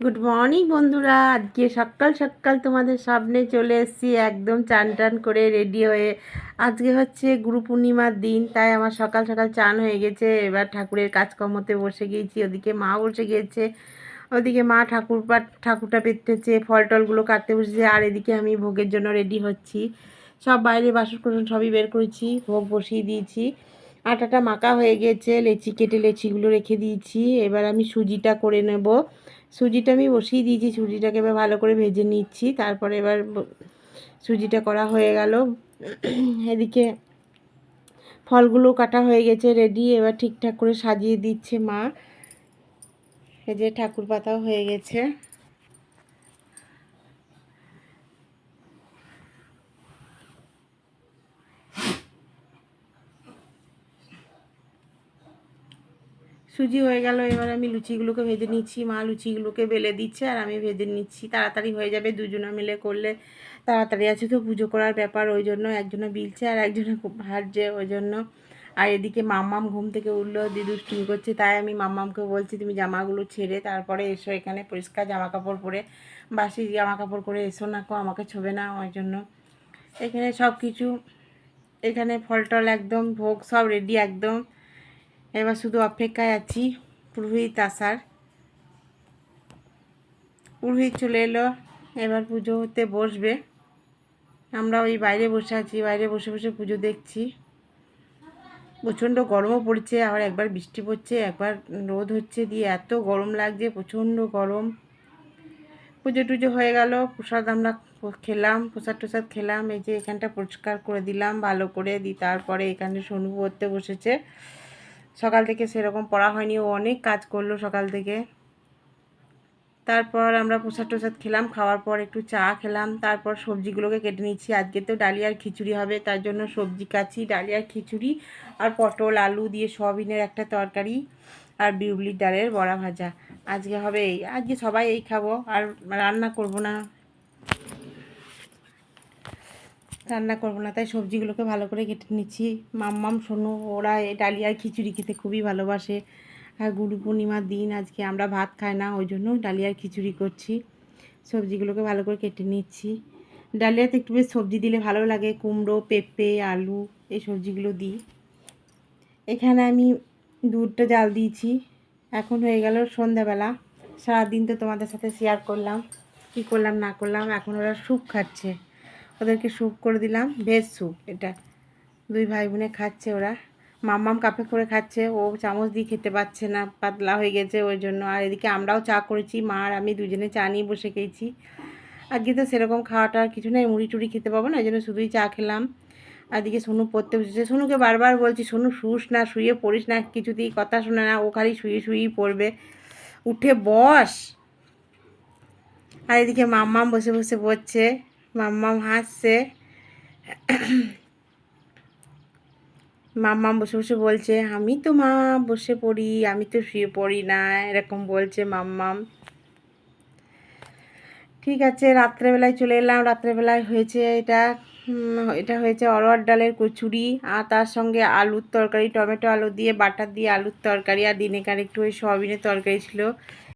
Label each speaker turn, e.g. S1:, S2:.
S1: Good morning বন্ধুরা। আজকে সকাল সকাল তোমাদের সামনে চলে এসেছি একদম চান টান করে রেডি হয়ে। আজকে হচ্ছে গুরু পূর্ণিমার দিন, তাই আমার সকাল সকাল চান হয়ে গেছে। এবার ঠাকুরের কাজকর্মতে বসে গিয়েছি। ওদিকে মা বসে গিয়েছে, ওদিকে মা ঠাকুরটা পেতেছে, ফল টলগুলো কাটতে বসেছে, আর এদিকে আমি ভোগের জন্য রেডি হচ্ছি। সব বাইরে বাসন সবই বের করেছি, ভোগ বসিয়ে দিয়েছি। আটাটা মাখা হয়ে গেছে, লেচি কেটে লেচিগুলো রেখে দিয়েছি। এবার আমি সুজিটা করে নেব। সুজিটা আমি বসিয়ে দিয়েছি, সুজিটাকে এবার ভালো করে ভেজে নিচ্ছি। তারপরে এবার সুজিটা করা হয়ে গেল। এদিকে ফলগুলো কাটা হয়ে গেছে রেডি, এবার ঠিকঠাক করে সাজিয়ে দিচ্ছে মা। এই যে ঠাকুর পাতাও হয়ে গেছে। সুজি হয়ে গেল, এবার আমি লুচিগুলোকে ভেজে নিচ্ছি। মা লুচিগুলোকে বেলে দিচ্ছে আর আমি ভেজে নিচ্ছি। তাড়াতাড়ি হয়ে যাবে, দুজনে মিলে করলে তাড়াতাড়ি। আছে তো পুজো করার ব্যাপার, ওই জন্য একজনে বিলছে আর একজনে খুব ভাজছে, ওই জন্য। আর এদিকে মাম্মাম ঘুম থেকে উঠলো, দুষ্টুমি করছে, তাই আমি মাম্মামকে বলছি তুমি জামাগুলো ছেড়ে তারপরে এসো, এখানে পরিষ্কার জামা কাপড় পরে বাসি জামা কাপড় করে এসো না, আমাকে ছোবে না। ওই জন্য এখানে সব কিছু, এখানে ফল টল একদম ভোগ সব রেডি একদম। এবার শুধু অপেক্ষায় আছি পুরোহিত আসার। পুরোহিত চলে এলো, এবার পুজো হতে বসবে। আমরা ওই বাইরে বসে আছি, বাইরে বসে বসে পুজো দেখছি। প্রচণ্ড গরমও পড়ছে, আবার একবার বৃষ্টি পড়ছে, একবার রোদ হচ্ছে, দিয়ে এত গরম লাগছে, প্রচণ্ড গরম। পুজো টুজো হয়ে গেল, প্রসাদ আমরা খেলাম, প্রসাদ খেলাম। এই যে এখানটা পরিষ্কার করে দিলাম ভালো করে দিই। তারপরে এখানে সোনু পড়তে বসেছে। সকাল থেকে সেরকম পড়া হয়নি, ও অনেক কাজ করলো সকাল থেকে। তারপর আমরা প্রসাদ খেলাম, খাওয়ার পর একটু চা খেলাম। তারপর সবজিগুলোকে কেটে নিচ্ছি। আজকে তো ডালিয়ার খিচুড়ি হবে, তার জন্য সবজি কাটছি। ডালিয়ার খিচুড়ি আর পটল আলু দিয়ে সয়াবিনের একটা তরকারি আর বিউলির ডালের বড়া ভাজা আজকে হবে। এই আজকে সবাই এই খাবো, আর রান্না করব না, তাই সবজিগুলোকে ভালো করে কেটে নিচ্ছি। মাম্মাম সোনু ওরা এই ডালিয়ার খিচুড়ি খেতে খুবই ভালোবাসে। আর গুরু পূর্ণিমার দিন আজকে আমরা ভাত খাই না, ওই জন্য ডালিয়ার খিচুড়ি করছি। সবজিগুলোকে ভালো করে কেটে নিচ্ছি। ডালিয়াতে একটু বেশ সবজি দিলে ভালো লাগে, কুমড়ো পেঁপে আলু এই সবজিগুলো দিই। এখানে আমি দুধটা জাল দিয়েছি। এখন হয়ে গেল সন্ধ্যাবেলা। সারাদিন তো তোমাদের সাথে শেয়ার করলাম কী করলাম না করলাম। এখন ওরা স্যুপ খাচ্ছে, ওদেরকে স্যুপ করে দিলাম, ভেজ স্যুপ। এটা দুই ভাই বোনে খাচ্ছে ওরা। মাম্মাম কাপে করে খাচ্ছে, ও চামচ দিয়ে খেতে পারছে না, পাতলা হয়ে গেছে ওই জন্য। আর এদিকে আমরাও চা করেছি, মা আর আমি দুজনে চা নিয়ে বসে খেয়েছি। আজকে তো সেরকম খাওয়াটা কিছু নেই, মুড়ি টুড়ি খেতে পাবো না, এই জন্য শুধুই চা খেলাম। আর এদিকে সোনু পড়তে বসেছে। সোনুকে বারবার বলছি সোনু শুস না, শুয়ে পড়িস না, কিছুতেই কথা শোনে না, ও খালি শুয়েই পড়বে, উঠে বস। আর এদিকে মাম্মাম বসে বসে পড়ছে, মাম্মাম হাসছে। মাম্মাম বসে বসে বলছে আমি তো মা বসে পড়ি, আমি তো শুয়ে পড়ি না, এরকম বলছে মাম্মাম। ঠিক আছে, রাত্রেবেলায় চলে এলাম। রাত্রেবেলায় হয়েছে এটা হয়েছে অরহর ডালের কচুরি, আর তার সঙ্গে আলুর তরকারি, টমেটো আলু দিয়ে বাটার দিয়ে আলুর তরকারি, আর দিনেকার একটু ওই সয়াবিনের তরকারি ছিল।